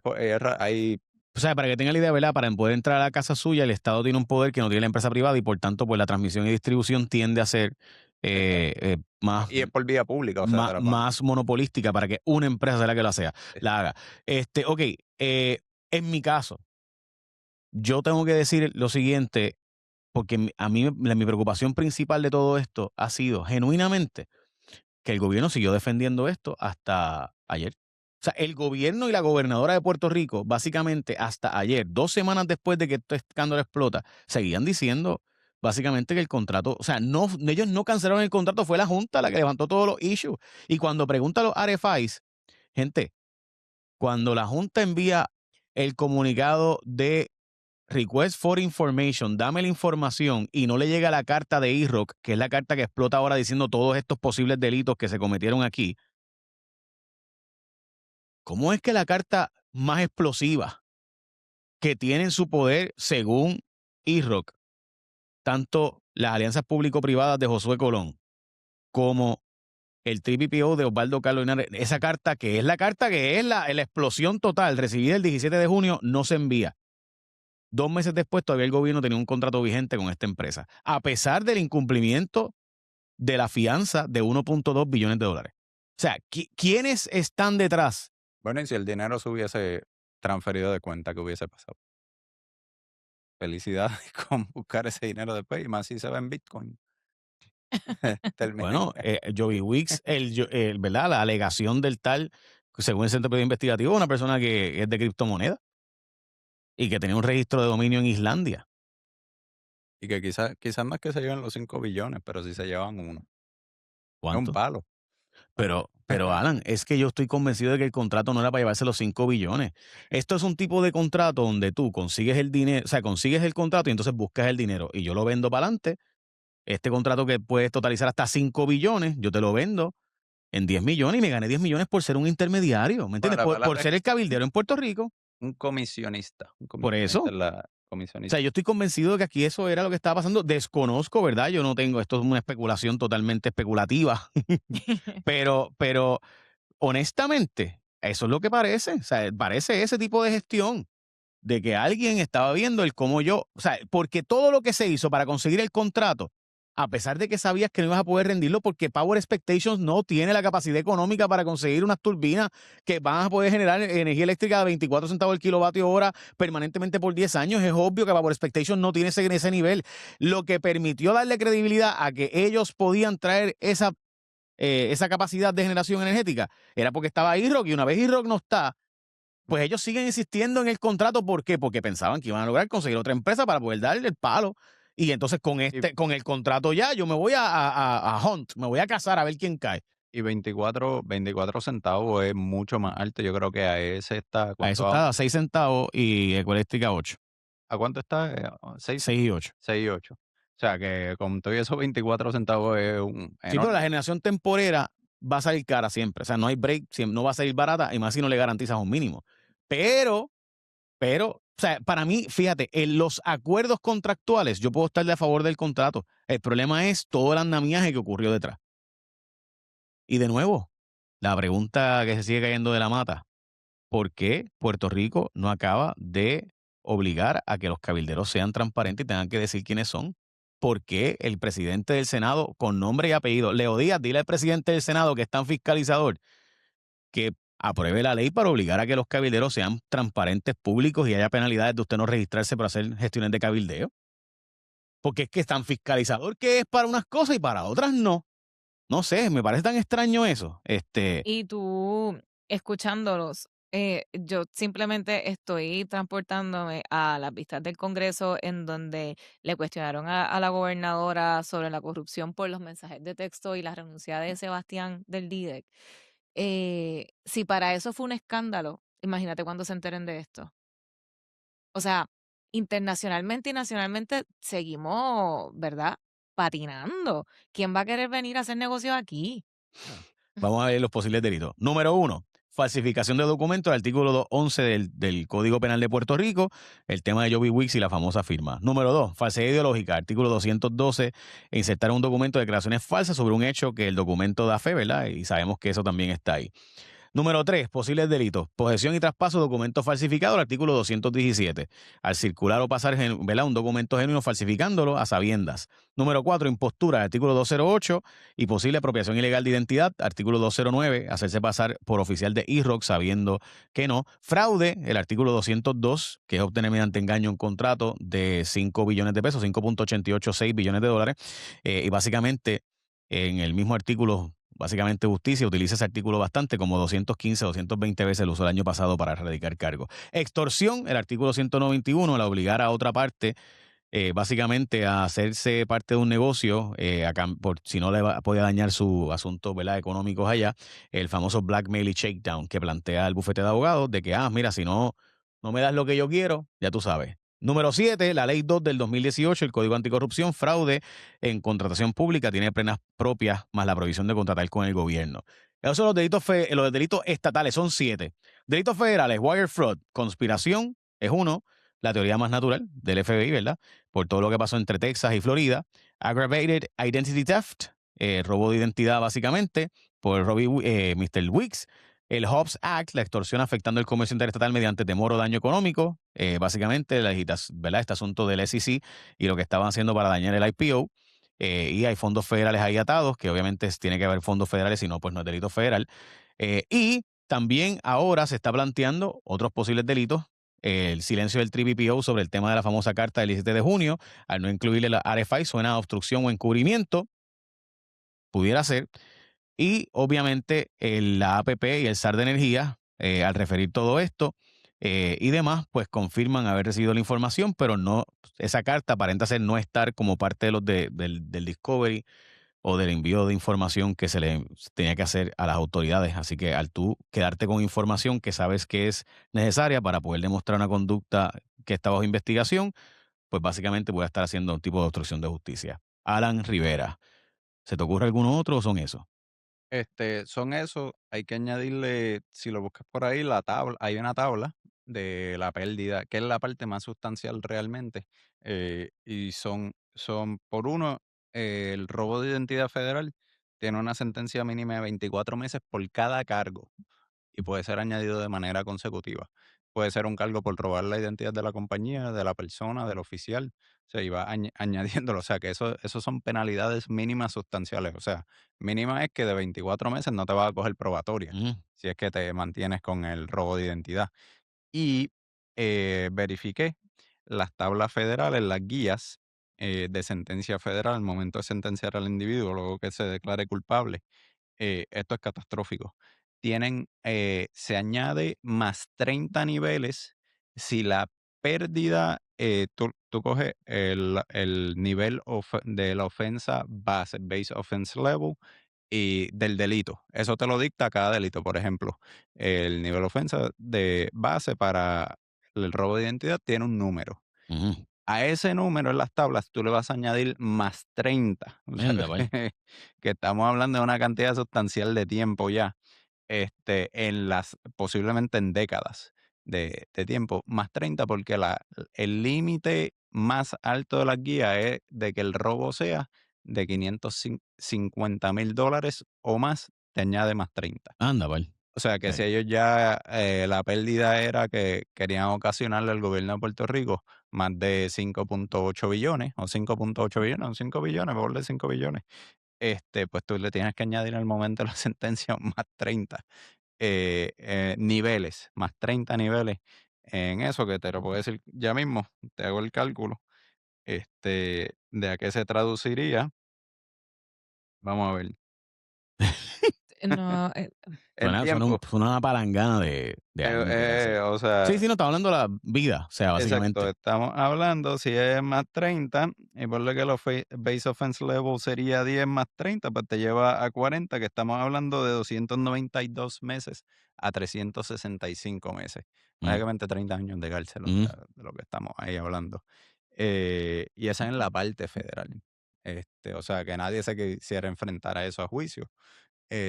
hay O sea, para que tenga la idea, ¿verdad? Para poder entrar a la casa suya, el Estado tiene un poder que no tiene la empresa privada y por tanto, pues la transmisión y distribución tiende a ser más, y es por vía pública, o sea, te la ponen. más monopolística para que una empresa sea la que lo sea, Eh, la haga. Ok, En mi caso, yo tengo que decir lo siguiente, porque a mí mi preocupación principal de todo esto ha sido genuinamente que el gobierno siguió defendiendo esto hasta ayer. O sea, el gobierno y la gobernadora de Puerto Rico, básicamente hasta ayer, 2 semanas después de que este escándalo explota, seguían diciendo básicamente que el contrato, o sea, no, ellos no cancelaron el contrato, fue la Junta la que levantó todos los issues. Y cuando pregunta a los RFIs, gente, cuando la Junta envía el comunicado de Request for Information, dame la información, y no le llega la carta de IROC, que es la carta que explota ahora diciendo todos estos posibles delitos que se cometieron aquí, ¿cómo es que la carta más explosiva que tiene en su poder, según IROC, tanto las alianzas público-privadas de Josué Colón como el TPPO de Osvaldo Carlos Linares, esa carta que es la carta que es la explosión total recibida el 17 de junio, no se envía? 2 meses después todavía el gobierno tenía un contrato vigente con esta empresa, a pesar del incumplimiento de la fianza de 1.2 billones de dólares. O sea, ¿quiénes están detrás? Bueno, y si el dinero se hubiese transferido de cuenta, ¿qué hubiese pasado? Felicidades con buscar ese dinero después, y más si se va en Bitcoin. Bueno, Joey Wicks, ¿verdad? La alegación del tal, según el Centro de Investigativo, una persona que es de criptomoneda y que tenía un registro de dominio en Islandia. Y que quizás no es que se lleven los 5 billones, pero sí se llevan uno. Es un ¿Cuánto? palo. Pero Alan, es que yo estoy convencido de que el contrato no era para llevarse los 5 billones. Esto es un tipo de contrato donde tú consigues el dinero, o sea, consigues el contrato y entonces buscas el dinero y yo lo vendo para adelante. Este contrato que puedes totalizar hasta 5 billones, yo te lo vendo en 10 millones y me gané 10 millones por ser un intermediario, ¿me entiendes? Bueno, la Por palabra ser el cabildero en Puerto Rico. un comisionista. Un Por eso. comisionista es la O comisionista. sea, yo estoy convencido de que aquí eso era lo que estaba pasando. Desconozco, ¿verdad? Yo no tengo, esto es una especulación totalmente especulativa. pero honestamente, eso es lo que parece. O sea, parece ese tipo de gestión de que alguien estaba viendo el cómo yo, o sea, porque todo lo que se hizo para conseguir el contrato, a pesar de que sabías que no ibas a poder rendirlo, porque Power Expectations no tiene la capacidad económica para conseguir unas turbinas que van a poder generar energía eléctrica a 24 centavos el kilovatio hora permanentemente por 10 años. Es obvio que Power Expectations no tiene ese nivel. Lo que permitió darle credibilidad a que ellos podían traer esa capacidad de generación energética era porque estaba IROC, y una vez IROC no está, pues ellos siguen insistiendo en el contrato. ¿Por qué? Porque pensaban que iban a lograr conseguir otra empresa para poder darle el palo. Y entonces con el contrato ya, yo me voy a hunt, me voy a cazar a ver quién cae. Y 24 centavos es mucho más alto. Yo creo que a ese está. A eso está a 6 centavos y Ecoeléctrica 8. ¿A cuánto está? 6 6 y 8. y 8. O sea que con todo esos 24 centavos es un Sí, pero la enorme. generación temporera va a salir cara siempre. O sea, no hay break, no va a salir barata, y más si no le garantizas un mínimo. Pero, o sea, para mí, fíjate, en los acuerdos contractuales yo puedo estar a favor del contrato. El problema es todo el andamiaje que ocurrió detrás. Y de nuevo, la pregunta que se sigue cayendo de la mata: ¿por qué Puerto Rico no acaba de obligar a que los cabilderos sean transparentes y tengan que decir quiénes son? ¿Por qué el presidente del Senado, con nombre y apellido, Leo Díaz, dile al presidente del Senado, que es tan fiscalizador, que apruebe la ley para obligar a que los cabilderos sean transparentes, públicos, y haya penalidades de usted no registrarse para hacer gestiones de cabildeo? Porque es que es tan fiscalizador que es para unas cosas y para otras no. No sé, me parece tan extraño eso. Y tú, escuchándolos, yo simplemente estoy transportándome a las vistas del Congreso en donde le cuestionaron a la gobernadora sobre la corrupción por los mensajes de texto y la renuncia de Sebastián del DIDEC. Si para eso fue un escándalo, imagínate cuando se enteren de esto. O sea, internacionalmente y nacionalmente seguimos, ¿verdad? Patinando. ¿Quién va a querer venir a hacer negocios aquí? Vamos a ver los posibles delitos. Número 1, falsificación de documentos, el artículo 211 del Código Penal de Puerto Rico, el tema de Joey Wicks y la famosa firma. Número 2, falsedad ideológica, artículo 212, insertar un documento de declaraciones falsas sobre un hecho que el documento da fe, ¿verdad? Y sabemos que eso también está ahí. Número 3, posibles delitos. Posesión y traspaso de documentos falsificados, el artículo 217. Al circular o pasar ¿verdad? Un documento genuino falsificándolo a sabiendas. Número 4, impostura, el artículo 208. Y posible apropiación ilegal de identidad, artículo 209. Hacerse pasar por oficial de IROC sabiendo que no. Fraude, el artículo 202, que es obtener mediante engaño un contrato de 5 billones de pesos, 5.886 billones de dólares. Y básicamente, en el mismo artículo, básicamente justicia utiliza ese artículo bastante, como 215, 220 veces lo usó el año pasado para erradicar cargo. Extorsión, el artículo 191, la obligar a otra parte básicamente a hacerse parte de un negocio, por si no podía dañar su asunto, ¿verdad?, económicos allá, el famoso blackmail y shakedown que plantea el bufete de abogados, de que, mira, si no me das lo que yo quiero, ya tú sabes. Número 7, la Ley 2 del 2018, el Código Anticorrupción, fraude en contratación pública, tiene penas propias más la prohibición de contratar con el gobierno. Esos son los delitos estatales, son 7. Delitos federales, wire fraud, conspiración, es uno, la teoría más natural del FBI, ¿verdad? Por todo lo que pasó entre Texas y Florida. Aggravated Identity Theft, robo de identidad básicamente, por Mr. Weeks. El Hobbs Act, la extorsión afectando el comercio interestatal mediante temor o daño económico, básicamente ¿verdad? Este asunto del SEC y lo que estaban haciendo para dañar el IPO. Y hay fondos federales ahí atados, que obviamente tiene que haber fondos federales, si no, pues no es delito federal. Y también ahora se está planteando otros posibles delitos. El silencio del 3BPO sobre el tema de la famosa carta del 17 de junio, al no incluirle la RFI, suena a obstrucción o encubrimiento, pudiera ser. Y obviamente la APP y el SAR de Energía, al referir todo esto y demás, pues confirman haber recibido la información, pero no, esa carta aparenta ser no estar como parte de los del Discovery o del envío de información que se le tenía que hacer a las autoridades. Así que al tú quedarte con información que sabes que es necesaria para poder demostrar una conducta que está bajo investigación, pues básicamente puede estar haciendo un tipo de obstrucción de justicia. Alan Rivera, ¿se te ocurre alguno otro o son esos? Son esos, hay que añadirle, si lo buscas por ahí, la tabla, hay una tabla de la pérdida, que es la parte más sustancial realmente, y son por uno, el robo de identidad federal tiene una sentencia mínima de 24 meses por cada cargo y puede ser añadido de manera consecutiva. Puede ser un cargo por robar la identidad de la compañía, de la persona, del oficial, se iba añadiéndolo, o sea que eso son penalidades mínimas sustanciales, o sea, mínima es que de 24 meses no te vas a coger probatoria, Ujú, si es que te mantienes con el robo de identidad. Y verifiqué las tablas federales, las guías de sentencia federal al momento de sentenciar al individuo, luego que se declare culpable. Esto es catastrófico. Se añade más 30 niveles si la pérdida, tú coges el nivel de la ofensa base offense level, y del delito. Eso te lo dicta cada delito. Por ejemplo, el nivel ofensa de base para el robo de identidad tiene un número. ujú. A ese número en las tablas tú le vas a añadir más 30. O sea, Anda, pal. que estamos hablando de una cantidad sustancial de tiempo ya, posiblemente en décadas de tiempo, más 30 porque el límite más alto de las guías es de que el robo sea de $550,000 o más, te añade más 30. Anda, pal. O sea, que si Eh, ellos ya, la pérdida era que querían ocasionarle al gobierno de Puerto Rico más de 5.8 billones, o 5.8 billones, o 5 billones, por de 5 billones, pues tú le tienes que añadir al momento de la sentencia más 30 niveles, más 30 niveles en eso, que te lo puedo decir ya mismo, te hago el cálculo, de a qué se traduciría. Vamos a ver. No, En suena tiempo, una palangana de años de cárcel. o Sí, sea, sí, no, está hablando de la vida, o sea, exacto, básicamente. estamos hablando, si es más 30, y ponle que base offense level sería 10 más 30, pues te lleva a 40, que estamos hablando de 292 meses a 365 meses. Mm, Prácticamente 30 años de cárcel, o mm. sea, de lo que estamos ahí hablando. Y esa es en la parte federal. O sea, que nadie se quisiera enfrentar a eso a juicio,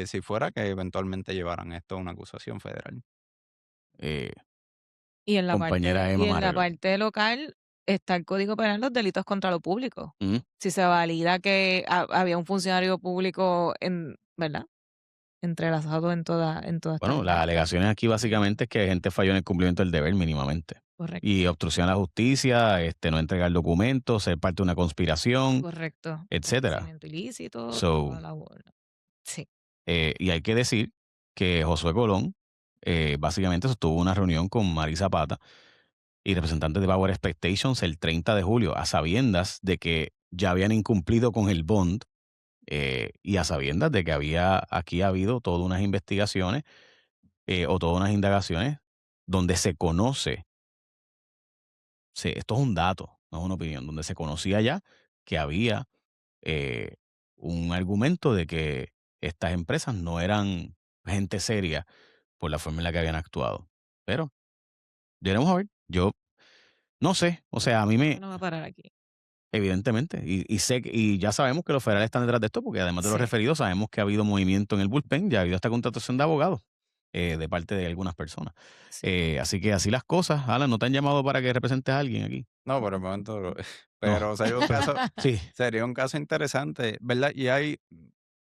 si fuera que eventualmente llevaran esto a una acusación federal. Eh, y en la compañera parte y Emma en la Marrero. parte local está el Código Penal, los delitos contra lo público. Mm, Si se valida que había un funcionario público ¿verdad? entrelazado en toda esta Bueno, las dinámica. alegaciones aquí básicamente es que gente falló en el cumplimiento del deber mínimamente. Correcto, Y obstrucción a la justicia, no entregar documentos, ser parte de una conspiración, correcto. etcétera. Enriquecimiento ilícito, So, toda la bola. Sí, y hay que decir que Josué Colón básicamente sostuvo una reunión con Mari Zapata y representantes de Power Expectations el 30 de julio, a sabiendas de que ya habían incumplido con el bond y a sabiendas de que aquí ha habido todas unas investigaciones o todas unas indagaciones donde se conoce, esto es un dato, no es una opinión, donde se conocía ya que había eh, un argumento de que estas empresas no eran gente seria por la forma en la que habían actuado. Pero veremos a ver. Yo no sé, o sea, a mí esto me, no va a parar aquí. evidentemente, y ya sabemos que los federales están detrás de esto, porque además de los Sí, referidos, sabemos que ha habido movimiento en el bullpen, ya ha habido esta contratación de abogados de parte de algunas personas. sí. Así que así las cosas. Alan, ¿no te han llamado para que representes a alguien aquí? No, por el momento, No. pero sería un caso Sí, sería un caso interesante, ¿verdad? Y hay,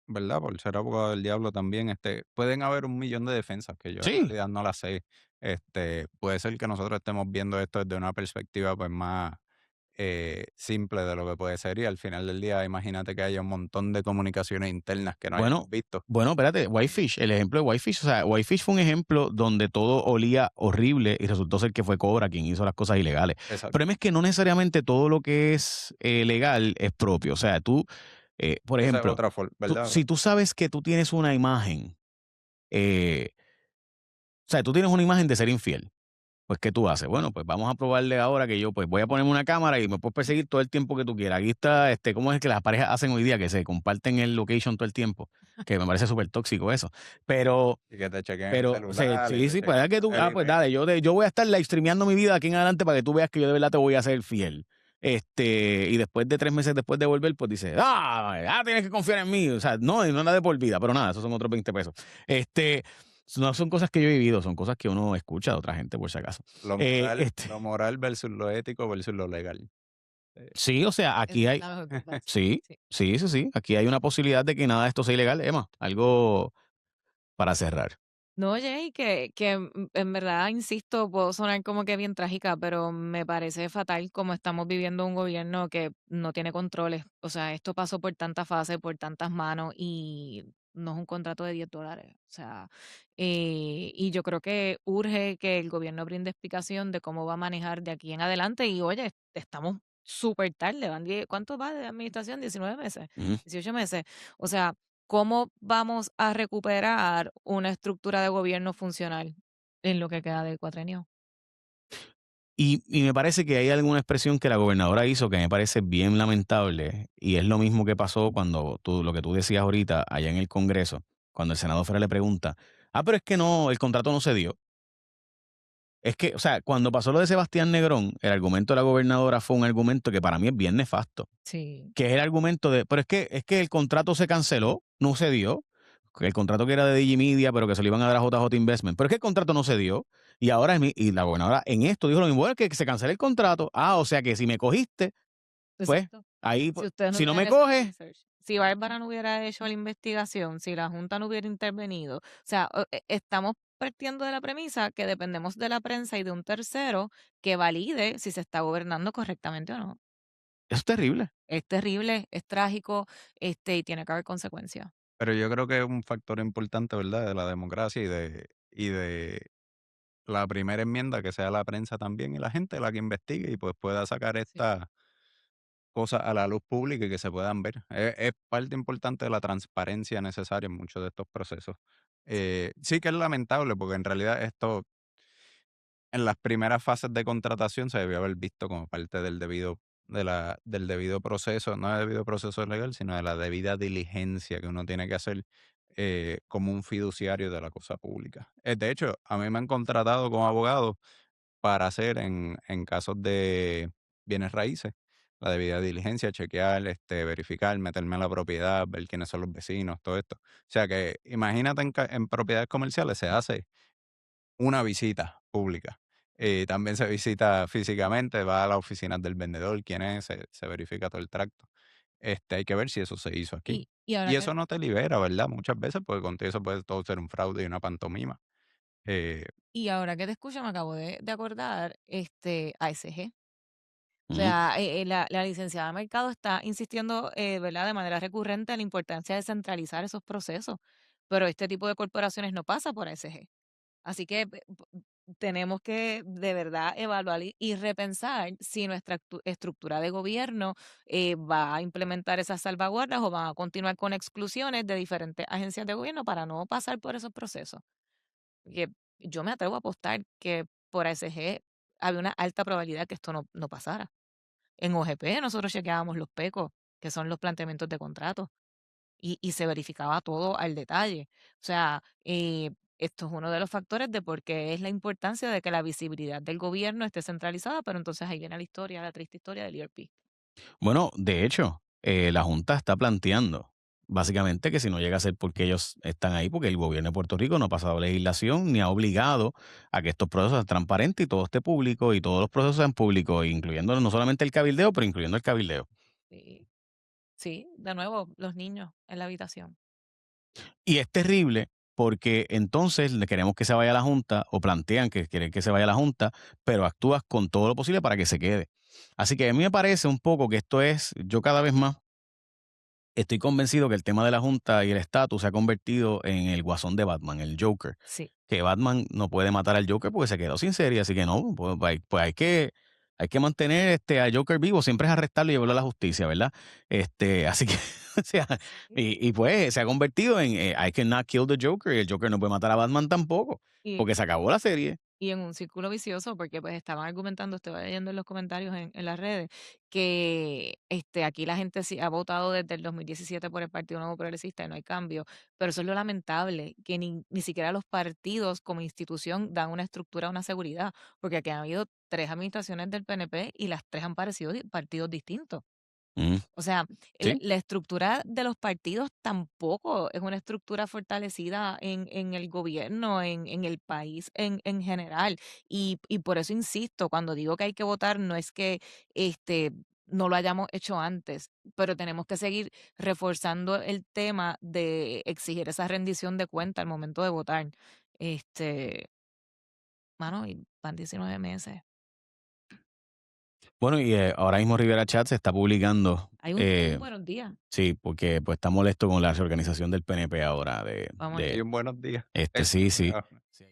¿verdad? Por ser abogado del diablo también, pueden haber un millón de defensas que yo en sí. realidad no las sé. Puede ser que nosotros estemos viendo esto desde una perspectiva, pues, más, simple de lo que puede ser, y al final del día, imagínate que haya un montón de comunicaciones internas que no hayamos Bueno, visto. bueno, espérate, Y Whitefish, el ejemplo de Whitefish, o sea, Whitefish fue un ejemplo donde todo olía horrible y resultó ser que fue Cobra quien hizo las cosas ilegales. El exacto. problema es que no necesariamente todo lo que es legal es propio. O sea, tú, por Esa es ejemplo, otra forma, ¿verdad? si tú sabes que tú tienes una imagen, o sea, tú tienes una imagen de ser infiel. Pues, ¿qué tú haces? Bueno, pues vamos a probarle ahora que yo, pues voy a ponerme una cámara y me puedes perseguir todo el tiempo que tú quieras. Aquí está, ¿cómo es que las parejas hacen hoy día? Que se comparten el location todo el tiempo, que me parece súper tóxico eso. Pero, Y que te chequen el pero, celular y sí, te sí, pues chequen es que tú, el pues email. dale, yo voy a estar live streameando mi vida aquí en adelante para que tú veas que yo de verdad te voy a ser fiel. Y después de 3 meses después de volver, pues dice, tienes que confiar en mí. O sea, no, y no nada de por vida, pero nada, esos son otros 20 pesos. No son cosas que yo he vivido, son cosas que uno escucha de otra gente, por si acaso. Lo moral versus lo ético versus lo legal. Eh, Sí, o sea, aquí Esa es hay, la mejor comparación. sí, Sí. sí, sí, sí, aquí hay una posibilidad de que nada de esto sea ilegal. Emma, algo para cerrar. No, Jay, en verdad, insisto, puedo sonar como que bien trágica, pero me parece fatal como estamos viviendo un gobierno que no tiene controles. O sea, esto pasó por tantas fases, por tantas manos y no es un contrato de $10. O sea, y yo creo que urge que el gobierno brinde explicación de cómo va a manejar de aquí en adelante. Y oye, estamos súper tarde, ¿cuánto va de administración? 19 meses, Ujú. 18 meses. O sea, ¿cómo vamos a recuperar una estructura de gobierno funcional en lo que queda del cuatrenio? Y me parece que hay alguna expresión que la gobernadora hizo que me parece bien lamentable, y es lo mismo que pasó cuando lo que tú decías ahorita allá en el Congreso, cuando el senador Ferrer le pregunta, pero es que no, el contrato no se dio. Es que, o sea, cuando pasó lo de Sebastián Negrón, el argumento de la gobernadora fue un argumento que para mí es bien nefasto. Sí, Que es el argumento de, pero es que el contrato se canceló, no se dio. Que el contrato que era de Digimedia, pero que se lo iban a dar a JJ Investment. Pero es que el contrato no se dio. Y ahora, y la gobernadora en esto dijo lo mismo, bueno, que se cancele el contrato. O sea que si me cogiste, pues, exacto. ahí, Si pues, ustedes no si no hubieran me hecho el coges, research, si Bárbara no hubiera hecho la investigación, si la Junta no hubiera intervenido, o sea, estamos partiendo de la premisa que dependemos de la prensa y de un tercero que valide si se está gobernando correctamente o no. eso es terrible. Es terrible, es trágico, y tiene que haber consecuencias. pero yo creo que es un factor importante, ¿verdad? De la democracia y de la primera enmienda, que sea la prensa también y la gente la que investigue y pues pueda sacar Sí. estas cosas a la luz pública y que se puedan ver. Es parte importante de la transparencia necesaria en muchos de estos procesos. Sí que es lamentable porque en realidad esto en las primeras fases de contratación se debió haber visto como parte del debido proceso, no del debido proceso legal, sino de la debida diligencia que uno tiene que hacer como un fiduciario de la cosa pública. De hecho, a mí me han contratado como abogado para hacer en casos de bienes raíces, la debida diligencia, chequear, verificar, meterme a la propiedad, ver quiénes son los vecinos, todo esto. O sea que imagínate en propiedades comerciales se hace una visita pública. También se visita físicamente, va a las oficinas del vendedor, quién es, se verifica todo el tracto. hay que ver si eso se hizo aquí. Y ahora Y que eso no te libera, ¿verdad? Muchas veces, porque contigo eso puede todo ser un fraude y una pantomima. Eh, y ahora que te escucho, me acabo de acordar, ASG. O Ujú. sea, la licenciada de Mercado está insistiendo, ¿verdad?, de manera recurrente en la importancia de centralizar esos procesos, pero este tipo de corporaciones no pasa por ASG. Así que tenemos que de verdad evaluar y repensar si nuestra estructura de gobierno va a implementar esas salvaguardas o va a continuar con exclusiones de diferentes agencias de gobierno para no pasar por esos procesos. Porque yo me atrevo a apostar que por ASG había una alta probabilidad que esto no pasara. En OGP nosotros chequeábamos los PECos, que son los planteamientos de contrato, y se verificaba todo al detalle. O sea, esto es uno de los factores de por qué es la importancia de que la visibilidad del gobierno esté centralizada, pero entonces ahí viene la historia, la triste historia del ERP. Bueno, de hecho, la Junta está planteando básicamente que si no llega a ser porque ellos están ahí, porque el gobierno de Puerto Rico no ha pasado legislación ni ha obligado a que estos procesos sean transparentes y todo esté público y todos los procesos sean públicos, incluyendo no solamente el cabildeo, pero incluyendo el cabildeo. Sí, sí, de nuevo, los niños en la habitación. Y es terrible porque entonces le queremos que se vaya a la Junta o plantean que quieren que se vaya a la Junta, pero actúas con todo lo posible para que se quede. Así que a mí me parece un poco que esto es, yo cada vez más estoy convencido que el tema de la Junta y el estatus se ha convertido en el guasón de Batman, el Joker. Sí. Que Batman no puede matar al Joker porque se quedó sin serie, así que no, pues hay que mantener al Joker vivo, siempre es arrestarlo y llevarlo a la justicia, ¿verdad? Así que, o sea, Sí. y pues se ha convertido en I cannot kill the Joker y el Joker no puede matar a Batman tampoco, Y, porque se acabó la serie. y en un círculo vicioso, porque pues estaban argumentando, estoy leyendo en los comentarios en las redes, que aquí la gente sí ha votado desde el 2017 por el Partido Nuevo Progresista y no hay cambio, pero eso es lo lamentable, que ni siquiera los partidos como institución dan una estructura, una seguridad, porque aquí han habido 3 administraciones del PNP y las 3 han parecido partidos distintos. Mm, O sea, la sí. la estructura de los partidos tampoco es una estructura fortalecida en el gobierno, en el país en general. Y por eso insisto, cuando digo que hay que votar, no es que no lo hayamos hecho antes, pero tenemos que seguir reforzando el tema de exigir esa rendición de cuenta al momento de votar. Este, mano, y van 19 meses. Bueno, y ahora mismo Rivera Chat se está publicando, Hay un buenos días. sí, porque pues está molesto con la reorganización del PNP ahora Vamos a y leer. un buenos días. sí, sí. PNP. Sí,